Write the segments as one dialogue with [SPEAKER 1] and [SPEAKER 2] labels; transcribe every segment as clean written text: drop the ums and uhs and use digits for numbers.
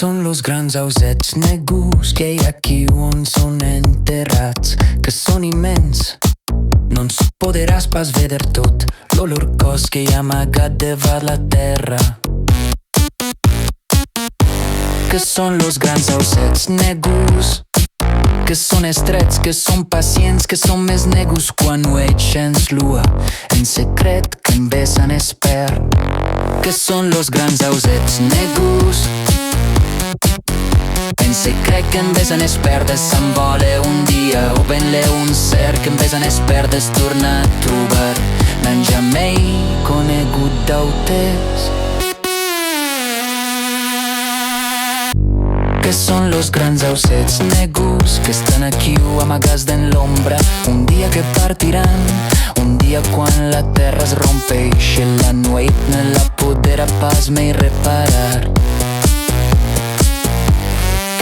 [SPEAKER 1] són los grans ausets negus que hi ha aquí on són enterrats, que són immens. No ens podràs pas veder tot, l'olor cos que hi ha amagat davant la terra. Que són los grans ausets negus, que són estrets, que són pacients, que són més negus quan ho eixens l'ua, en secret que en besan espert. Que són los grans ausets negus, en secret que en besan esperdes s'envola un dia, o ben-le un cert que en besan esperdes torna a trobar, n'han ja mai conegut d'auters. Que són los grans ausets negus que estan aquí o amagats en l'ombra, un dia que partiran, un dia quan la terra es rompeix i la nuit no la podrà pas mai reparar.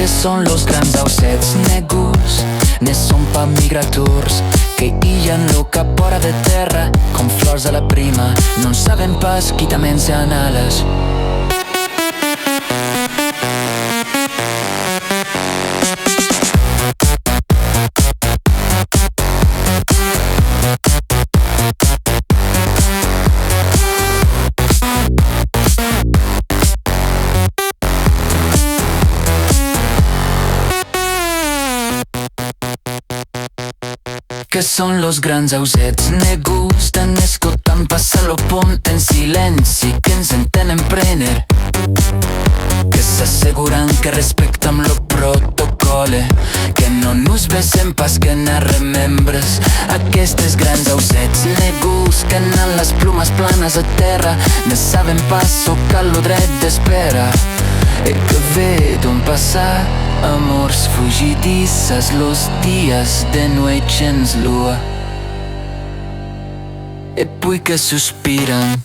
[SPEAKER 1] Que són los grans ausets negus, ne són pa migrators que illan lo cap fora de terra com flors a la prima, no en saben pas qui també en ales. Que són los grans ausets negus, tan escoltant passar lo pont en silenci, que ens entenen prener, que s'asseguran que respectam lo protocole, que no nos besem pas que na remembres. Aquestes grans ausets negus que anan les plumes planes a terra, ne saben pas socar lo dret d'espera, e que ve d'on passar amors fugidisses los dies de nuit gens lua, e poi que sospiran